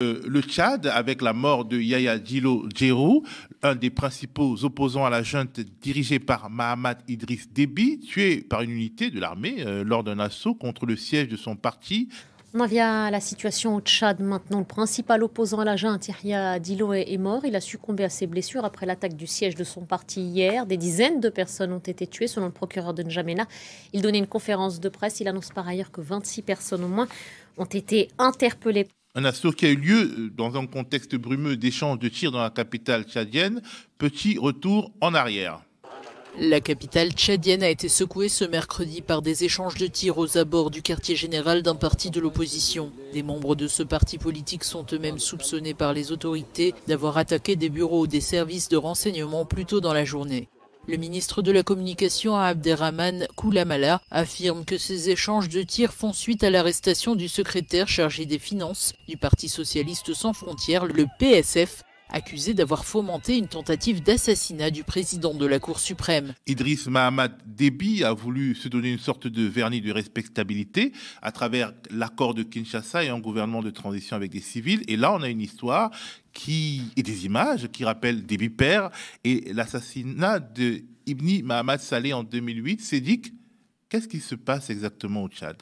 Le Tchad, avec la mort de Yaya Dilo Djerou, un des principaux opposants à la junte dirigée par Mahamat Idriss Déby, tué par une unité de l'armée lors d'un assaut contre le siège de son parti. On en vient à la situation au Tchad maintenant. Le principal opposant à la junte, Yahya Dilo, est mort. Il a succombé à ses blessures après l'attaque du siège de son parti hier. Des dizaines de personnes ont été tuées, selon le procureur de N'Djamena. Il donnait une conférence de presse. Il annonce par ailleurs que 26 personnes au moins ont été interpellées. Un assaut qui a eu lieu dans un contexte brumeux d'échanges de tirs dans la capitale tchadienne. Petit retour en arrière. La capitale tchadienne a été secouée ce mercredi par des échanges de tirs aux abords du quartier général d'un parti de l'opposition. Des membres de ce parti politique sont eux-mêmes soupçonnés par les autorités d'avoir attaqué des bureaux ou des services de renseignement plus tôt dans la journée. Le ministre de la Communication, Abderrahmane Koulamala, affirme que ces échanges de tirs font suite à l'arrestation du secrétaire chargé des finances du Parti socialiste sans frontières, le PSF, accusé d'avoir fomenté une tentative d'assassinat du président de la Cour suprême. Idriss Mahamat Déby a voulu se donner une sorte de vernis de respectabilité à travers l'accord de Kinshasa et un gouvernement de transition avec des civils. Et là, on a une histoire et des images qui rappellent Déby père et l'assassinat de Ibni Mahamat Saleh en 2008. Sédic, qu'est-ce qui se passe exactement au Tchad ?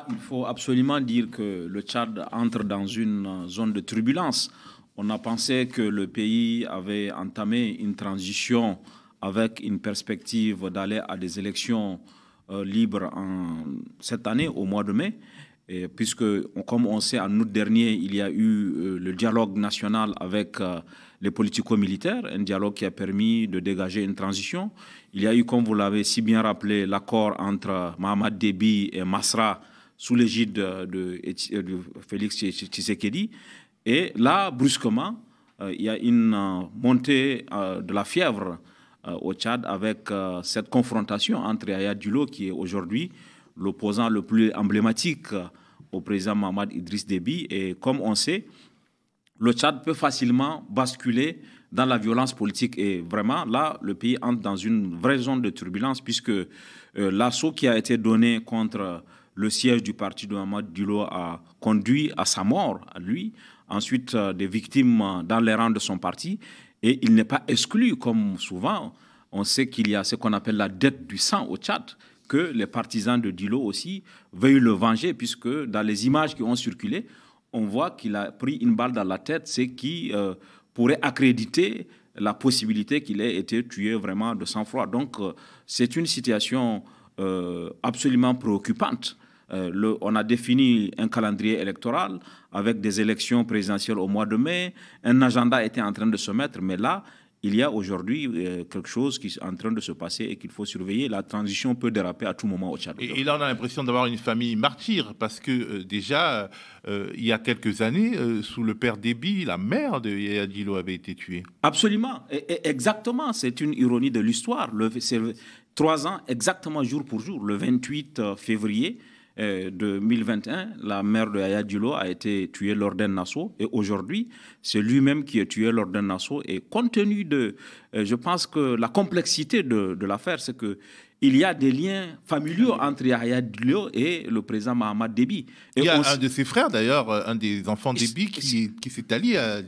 Il faut absolument dire que le Tchad entre dans une zone de turbulence. On a pensé que le pays avait entamé une transition avec une perspective d'aller à des élections libres cette année, au mois de mai, puisque, comme on sait, en août dernier, il y a eu le dialogue national avec les politico-militaires, un dialogue qui a permis de dégager une transition. Il y a eu, comme vous l'avez si bien rappelé, l'accord entre Mahamat Déby et Masra sous l'égide de Félix Tshisekedi. Et là, brusquement, il y a une montée de la fièvre au Tchad avec cette confrontation entre Yahya Dilo, qui est aujourd'hui l'opposant le plus emblématique au président Mahamat Idriss Déby. Et comme on sait, le Tchad peut facilement basculer dans la violence politique. Et vraiment, là, le pays entre dans une vraie zone de turbulence, puisque l'assaut qui a été donné contre le siège du parti de Mahamat Dilo a conduit à sa mort, à lui. Ensuite, des victimes dans les rangs de son parti. Et il n'est pas exclu, comme souvent, on sait qu'il y a ce qu'on appelle la dette du sang au Tchad, que les partisans de Dilo aussi veuillent le venger, puisque dans les images qui ont circulé, on voit qu'il a pris une balle dans la tête, ce qui pourrait accréditer la possibilité qu'il ait été tué vraiment de sang-froid. Donc, c'est une situation absolument préoccupante. On a défini un calendrier électoral avec des élections présidentielles au mois de mai. Un agenda était en train de se mettre, mais là, il y a aujourd'hui quelque chose qui est en train de se passer et qu'il faut surveiller. La transition peut déraper à tout moment au Tchad. Et là, on a l'impression d'avoir une famille martyre, parce que déjà, il y a quelques années, sous le père Déby, la mère de Yaya Dilo avait été tuée. Absolument, exactement. C'est une ironie de l'histoire. C'est 3 ans, exactement jour pour jour, le 28 février 2021, la mère de Yaya Dilo a été tuée lors d'un assaut. Et aujourd'hui, c'est lui-même qui est tué lors d'un assaut. Et compte tenu de... je pense que la complexité de l'affaire, c'est que il y a des liens familiaux entre Yaya Dilo et le président Mahamat Déby. Il y a un de ses frères, d'ailleurs, un des enfants Déby, qui s'est allié à...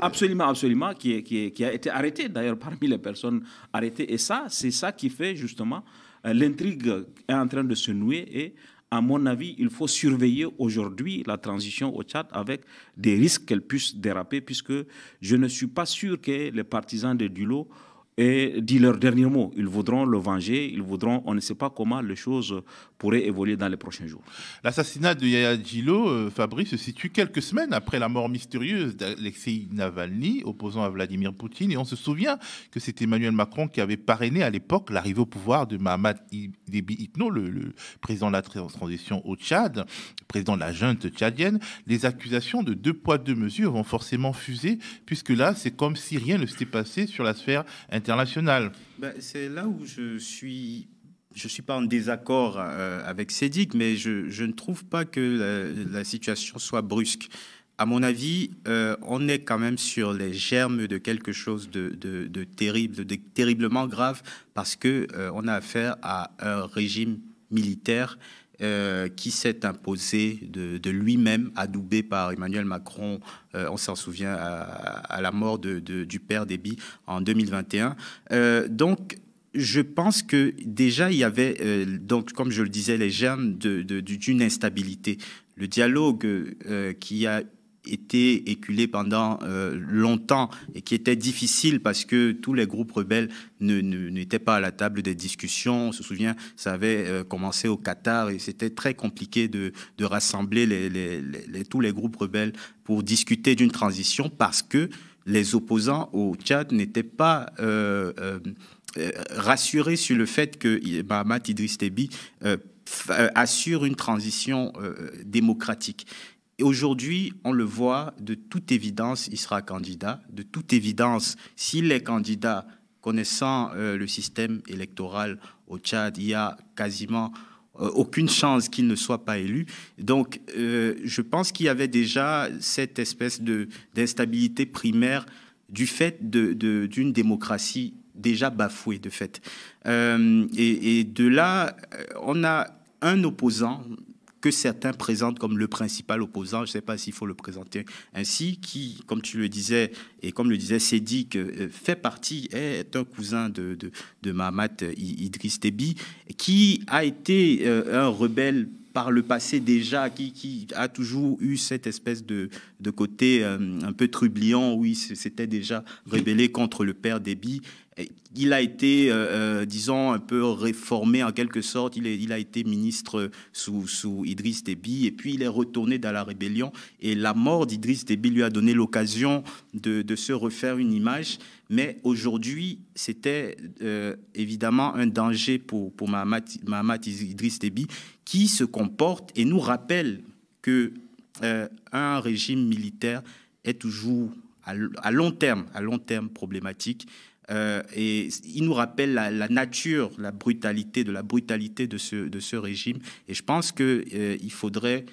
Absolument, absolument, qui a été arrêté, d'ailleurs, parmi les personnes arrêtées. Et ça, c'est ça qui fait, justement, l'intrigue est en train de se nouer. Et à mon avis, il faut surveiller aujourd'hui la transition au Tchad avec des risques qu'elle puisse déraper, puisque je ne suis pas sûr que les partisans de Dilo aient dit leur dernier mot. Ils voudront le venger, on ne sait pas comment les choses pourraient évoluer dans les prochains jours. L'assassinat de Yaya Dilo, Fabrice, se situe quelques semaines après la mort mystérieuse d'Alexei Navalny, opposant à Vladimir Poutine. Et on se souvient que c'est Emmanuel Macron qui avait parrainé à l'époque l'arrivée au pouvoir de Mahamat Déby Itno, le président de la transition au Tchad, président de la junte tchadienne. Les accusations de 2 poids 2 mesures vont forcément fuser, puisque là, c'est comme si rien ne s'était passé sur la sphère internationale. C'est là où je suis pas en désaccord avec Sédic, mais je ne trouve pas que la situation soit brusque. À mon avis, on est quand même sur les germes de quelque chose de terrible, de terriblement grave, parce que on a affaire à un régime militaire qui s'est imposé de lui-même, adoubé par Emmanuel Macron, on s'en souvient, à la mort du père Déby en 2021. Donc, je pense que déjà, il y avait, donc, comme je le disais, les germes d'une instabilité. Le dialogue qui a été éculé pendant longtemps et qui était difficile parce que tous les groupes rebelles n'étaient pas à la table des discussions. On se souvient, ça avait commencé au Qatar et c'était très compliqué de rassembler tous les groupes rebelles pour discuter d'une transition parce que les opposants au Tchad n'étaient pas rassurés sur le fait que Mahamat Idriss Déby assure une transition démocratique. Et aujourd'hui, on le voit, de toute évidence, il sera candidat. De toute évidence, s'il est candidat, connaissant le système électoral au Tchad, il y a quasiment aucune chance qu'il ne soit pas élu. Donc, je pense qu'il y avait déjà cette espèce d'instabilité primaire du fait d'une démocratie déjà bafouée, de fait. Et de là, on a un opposant que certains présentent comme le principal opposant, je ne sais pas s'il faut le présenter ainsi, qui, comme tu le disais, et comme le disait Sédic, est un cousin de Mahamat Idriss Déby, qui a été un rebelle par le passé déjà, qui a toujours eu cette espèce de côté un peu trublion, où il s'était déjà rébellé contre le père Déby. Il a été, disons, un peu réformé en quelque sorte. Il a été ministre sous Idriss Déby et puis il est retourné dans la rébellion. Et la mort d'Idriss Déby lui a donné l'occasion de se refaire une image. Mais aujourd'hui, c'était évidemment un danger pour Mahamat Idriss Déby qui se comporte et nous rappelle que un régime militaire est toujours à long terme problématique. Et il nous rappelle la nature, la brutalité de ce régime. Et je pense qu'il faudrait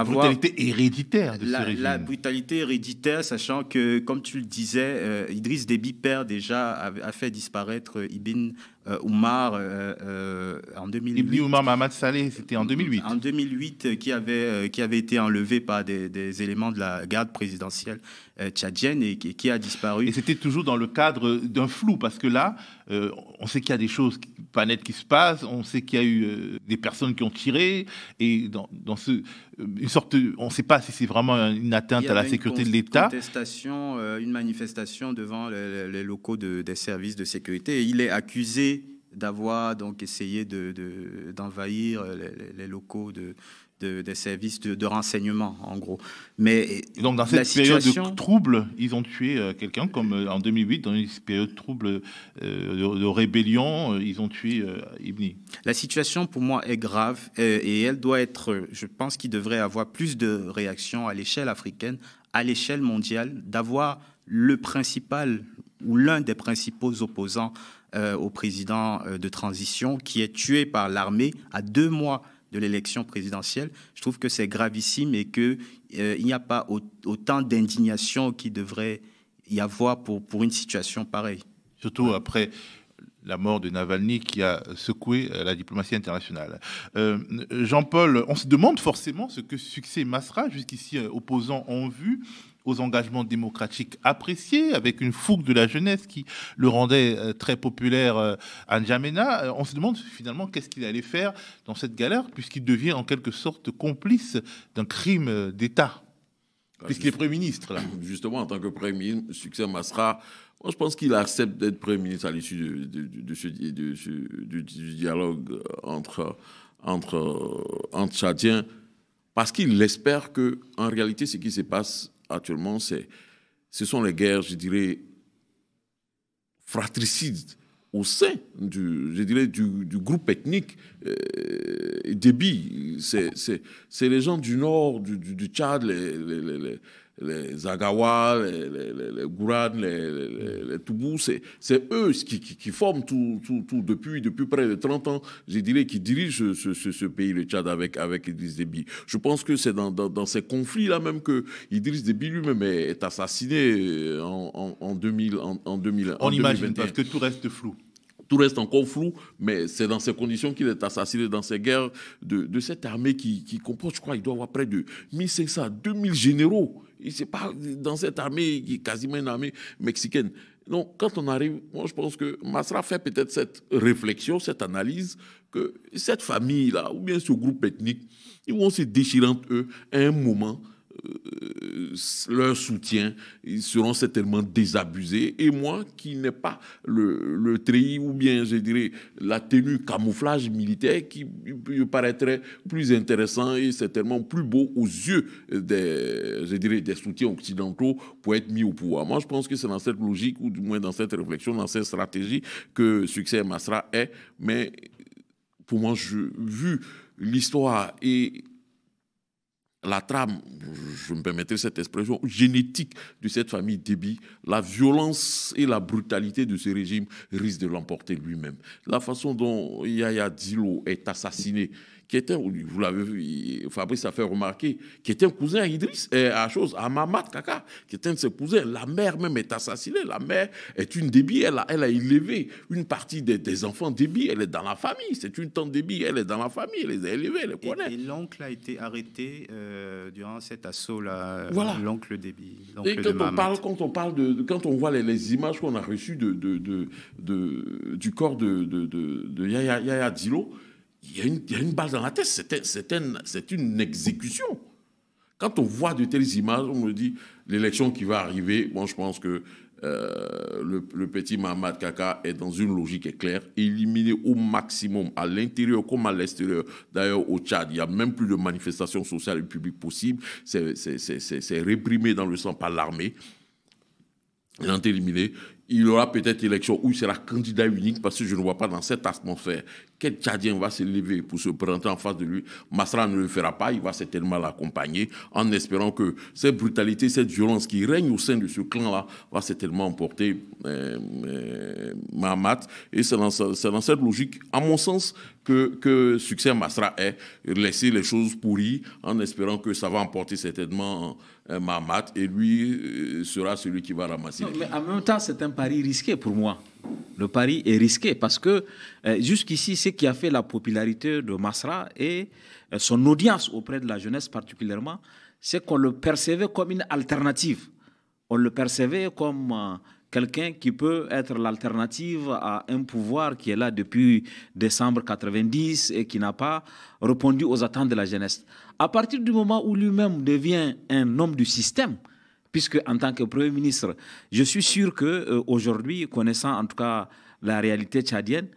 brutalité héréditaire de ce régime. La brutalité héréditaire, sachant que, comme tu le disais, Idriss Déby père déjà a fait disparaître Ibn Omar en 2008. Ibn Omar Mahamat Saleh, c'était en 2008. En 2008, qui avait été enlevé par des éléments de la garde présidentielle tchadienne et qui a disparu. Et c'était toujours dans le cadre d'un flou, parce que là, on sait qu'il y a des choses pas nettes qui se passent, on sait qu'il y a eu des personnes qui ont tiré, et dans une sorte, on ne sait pas si c'est vraiment une atteinte à la sécurité de l'État. Une manifestation devant les locaux des services de sécurité, et il est accusé d'avoir donc essayé d'envahir les locaux des services de renseignement, en gros. Mais et donc, dans cette période de trouble, ils ont tué quelqu'un, comme en 2008, dans une période de trouble de rébellion, ils ont tué Ibni. La situation, pour moi, est grave et elle doit être... Je pense qu'il devrait y avoir plus de réactions à l'échelle africaine, à l'échelle mondiale, d'avoir le principal ou l'un des principaux opposants au président de transition qui est tué par l'armée à 2 mois de l'élection présidentielle. Je trouve que c'est gravissime et qu'il n'y a pas autant d'indignation qu'il devrait y avoir pour une situation pareille. Surtout après la mort de Navalny qui a secoué la diplomatie internationale. Jean-Paul, on se demande forcément ce que succès Masra, jusqu'ici opposants, ont vu aux engagements démocratiques appréciés, avec une fougue de la jeunesse qui le rendait très populaire à N'Djamena. On se demande finalement qu'est-ce qu'il allait faire dans cette galère, puisqu'il devient en quelque sorte complice d'un crime d'État, puisqu'il est Premier ministre. Là. Justement, en tant que Premier ministre, succès Masra, moi je pense qu'il accepte d'être Premier ministre à l'issue du dialogue entre Tchadiens, parce qu'il espère que, en réalité, ce qui se passe actuellement, ce sont les guerres, je dirais, fratricides au sein du groupe ethnique Déby. C'est les gens du nord du Tchad, les Agawa, les Gourad, les Toubou, c'est eux qui forment tout depuis près de 30 ans, je dirais, qui dirigent ce pays, le Tchad, avec Idriss Déby. Je pense que c'est dans ces conflits-là même que Idriss Déby lui-même est assassiné en 2000. On imagine, parce que tout reste flou. Tout reste encore flou, mais c'est dans ces conditions qu'il est assassiné, dans ces guerres de cette armée qui comporte, je crois, il doit y avoir près de 1500 à 2000 généraux. Et c'est pas dans cette armée qui est quasiment une armée mexicaine. Donc, quand on arrive, moi, je pense que Masra fait peut-être cette réflexion, cette analyse, que cette famille-là, ou bien ce groupe ethnique, ils vont se déchirer entre eux à un moment. Leur soutien, ils seront certainement désabusés. Et moi, qui n'ai pas le treillis ou bien, je dirais, la tenue camouflage militaire qui me paraîtrait plus intéressant et certainement plus beau aux yeux des soutiens occidentaux pour être mis au pouvoir. Moi, je pense que c'est dans cette logique, ou du moins dans cette réflexion, dans cette stratégie que Succès Masra est. Mais pour moi, vu l'histoire et la trame, je me permettrai cette expression, génétique de cette famille Déby, la violence et la brutalité de ce régime risquent de l'emporter lui-même. La façon dont Yaya Dilo est assassiné, qui était, vous l'avez vu, Fabrice a fait remarquer, qui était un cousin à Mamat Kaka, qui était un de ses cousins. La mère même est assassinée. La mère est une Déby. Elle a élevé une partie des enfants Déby. Elle est dans la famille. C'est une tante Déby. Elle est dans la famille. Elle les a élevés. Elle les connaît. Et l'oncle a été arrêté durant cet assaut-là. Voilà. L'oncle Déby. Et quand on voit les images qu'on a reçues du corps de Yaya Dilo, il y a une balle dans la tête, c'est une exécution. Quand on voit de telles images, on me dit, l'élection qui va arriver, bon, je pense que le petit Mahamat Kaka est dans une logique claire, éliminer au maximum, à l'intérieur comme à l'extérieur. D'ailleurs, au Tchad, il n'y a même plus de manifestations sociales et publiques possibles, c'est réprimé dans le sang par l'armée. Il est éliminé. Il y aura peut-être élection où il sera candidat unique parce que je ne vois pas dans cette atmosphère quel Tchadien va se lever pour se présenter en face de lui. Masra ne le fera pas, il va certainement l'accompagner en espérant que cette brutalité, cette violence qui règne au sein de ce clan-là va certainement emporter Mahamat. Et c'est dans cette logique, à mon sens, que Succès Masra est laisser les choses pourries en espérant que ça va emporter certainement Mahamat et lui sera celui qui va ramasser. Non, mais en même temps, c'est un pari risqué pour moi. Le pari est risqué parce que jusqu'ici, ce qui a fait la popularité de Masra et son audience auprès de la jeunesse particulièrement, c'est qu'on le percevait comme une alternative. On le percevait comme quelqu'un qui peut être l'alternative à un pouvoir qui est là depuis décembre 90 et qui n'a pas répondu aux attentes de la jeunesse. À partir du moment où lui-même devient un homme du système, puisque en tant que Premier ministre, je suis sûr qu'aujourd'hui, connaissant en tout cas la réalité tchadienne,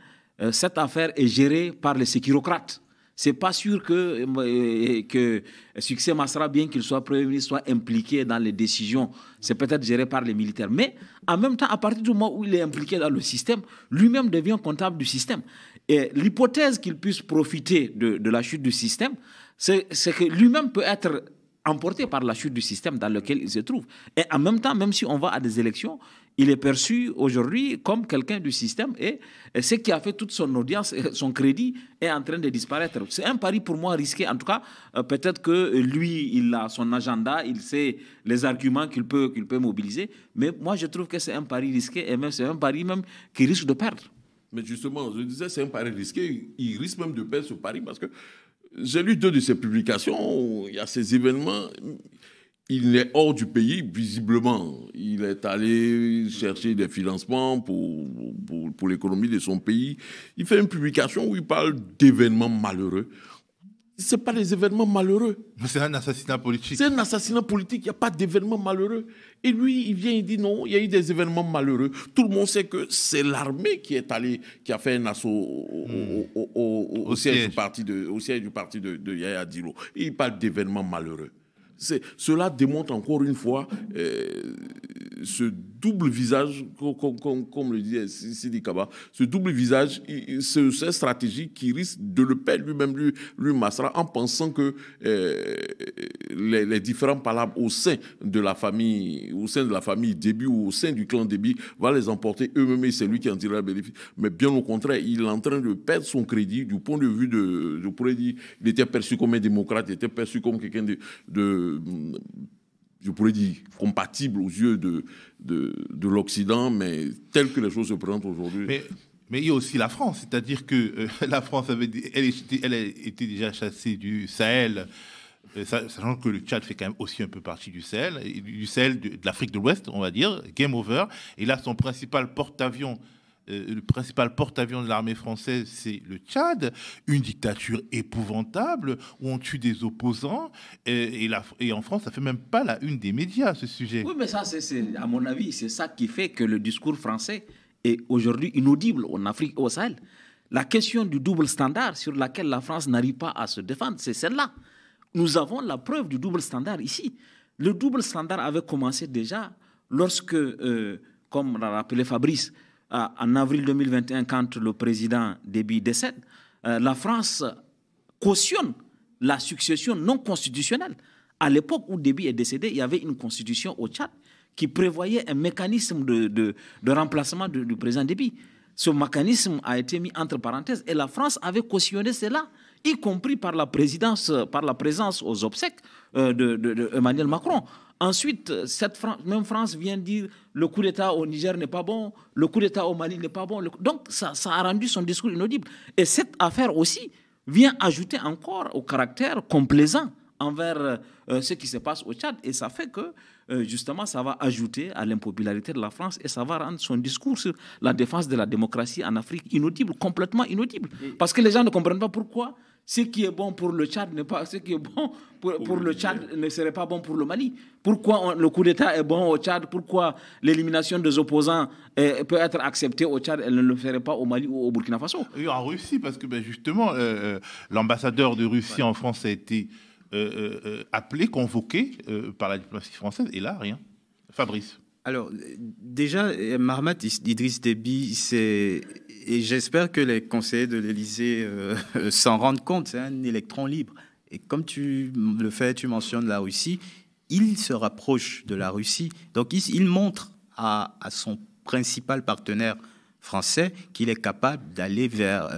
cette affaire est gérée par les sécurocrates. Ce n'est pas sûr que Succès Masra, bien qu'il soit Premier ministre, soit impliqué dans les décisions. C'est peut-être géré par les militaires. Mais en même temps, à partir du moment où il est impliqué dans le système, lui-même devient comptable du système. Et l'hypothèse qu'il puisse profiter de la chute du système, c'est que lui-même peut être emporté par la chute du système dans lequel il se trouve. Et en même temps, même si on va à des élections, il est perçu aujourd'hui comme quelqu'un du système et ce qui a fait toute son audience, son crédit est en train de disparaître. C'est un pari pour moi risqué. En tout cas, peut-être que lui, il a son agenda, il sait les arguments qu'il peut mobiliser. Mais moi, je trouve que c'est un pari risqué et même c'est un pari même qu'il risque de perdre. Mais justement, je disais, c'est un pari risqué. Il risque même de perdre ce pari parce que j'ai lu 2 de ses publications. Il y a ces événements. Il est hors du pays, visiblement. Il est allé chercher des financements pour l'économie de son pays. Il fait une publication où il parle d'événements malheureux. Ce n'est pas des événements malheureux. C'est un assassinat politique. C'est un assassinat politique, il n'y a pas d'événements malheureux. Et lui, il vient, il dit non, il y a eu des événements malheureux. Tout le monde sait que c'est l'armée qui a fait un assaut au siège du parti de Yaya Dilo. Et il parle d'événements malheureux. Cela démontre encore une fois ce double visage, comme le disait Sidi Kaba, ce double visage, cette stratégie qui risque de le perdre lui-même, lui Masra, en pensant que les différents palabres au sein de la famille Déby ou au sein du clan Déby va les emporter eux-mêmes et c'est lui qui en tirera le bénéfice. Mais bien au contraire, il est en train de perdre son crédit du point de vue je pourrais dire, il était perçu comme un démocrate, il était perçu comme quelqu'un je pourrais dire, compatible aux yeux de l'Occident, mais tel que les choses se présentent aujourd'hui. Mais Mais il y a aussi la France, c'est-à-dire que la France elle a été déjà chassée du Sahel, sachant que le Tchad fait quand même aussi un peu partie du Sahel, de l'Afrique de l'Ouest, on va dire, game over. Et là, son principal porte-avions, le principal porte-avions de l'armée française, c'est le Tchad, une dictature épouvantable où on tue des opposants. Et en France, ça fait même pas la une des médias, ce sujet. Oui, mais ça, à mon avis, c'est ça qui fait que le discours français est aujourd'hui inaudible en Afrique, au Sahel. La question du double standard sur laquelle la France n'arrive pas à se défendre, c'est celle-là. Nous avons la preuve du double standard ici. Le double standard avait commencé déjà lorsque, comme l'a rappelé Fabrice, en avril 2021, quand le président Déby décède, la France cautionne la succession non constitutionnelle. À l'époque où Déby est décédé, il y avait une constitution au Tchad qui prévoyait un mécanisme de remplacement du président Déby. Ce mécanisme a été mis entre parenthèses et la France avait cautionné cela, y compris par la présence aux obsèques de Emmanuel Macron. Ensuite, cette même France vient dire le coup d'État au Niger n'est pas bon, le coup d'État au Mali n'est pas bon. Donc, ça a rendu son discours inaudible. Et cette affaire aussi vient ajouter encore au caractère complaisant envers ce qui se passe au Tchad. Et ça fait que, justement, ça va ajouter à l'impopularité de la France et ça va rendre son discours sur la défense de la démocratie en Afrique inaudible, complètement inaudible. Parce que les gens ne comprennent pas pourquoi ce qui est bon pour le Tchad n'est pas ce qui est bon pour le Tchad ne serait pas bon pour le Mali. Pourquoi le coup d'État est bon au Tchad? Pourquoi l'élimination des opposants peut être acceptée au Tchad? Elle ne le ferait pas au Mali ou au Burkina Faso. Oui, en Russie, parce que justement, l'ambassadeur de Russie en France a été appelé, convoqué par la diplomatie française, et là, rien. Fabrice. Alors, déjà, Mahamat Idriss Déby, et j'espère que les conseillers de l'Élysée s'en rendent compte, c'est un électron libre. Et comme tu mentionnes la Russie, il se rapproche de la Russie. Donc, il montre à son principal partenaire français qu'il est capable d'aller vers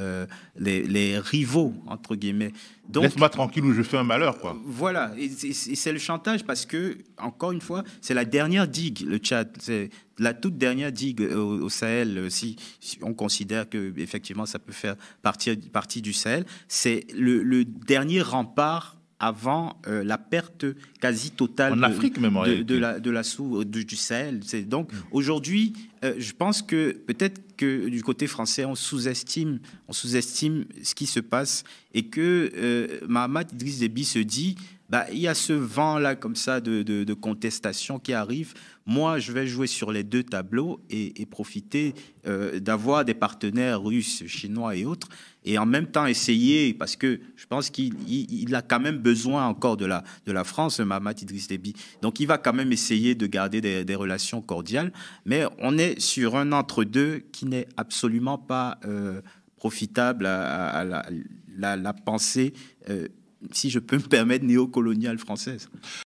les rivaux, entre guillemets. Donc, laisse-moi tranquille ou je fais un malheur, quoi. Voilà, et c'est le chantage parce que, encore une fois, c'est la dernière digue, le Tchad. C'est la toute dernière digue au Sahel, si on considère que effectivement ça peut faire partie du Sahel. C'est le dernier rempart avant la perte quasi totale en Afrique même, du Sahel. Donc aujourd'hui, je pense que peut-être que du côté français, on sous-estime ce qui se passe et que Mahamat Idriss Déby se dit, il y a ce vent-là comme ça de contestation qui arrive. Moi, je vais jouer sur les deux tableaux et profiter d'avoir des partenaires russes, chinois et autres, et en même temps essayer, parce que je pense qu'il a quand même besoin encore de la France, Mahamat Idriss Déby. Donc, il va quand même essayer de garder des relations cordiales, mais on est sur un entre-deux qui n'est absolument pas profitable à la pensée, si je peux me permettre, néocoloniale française.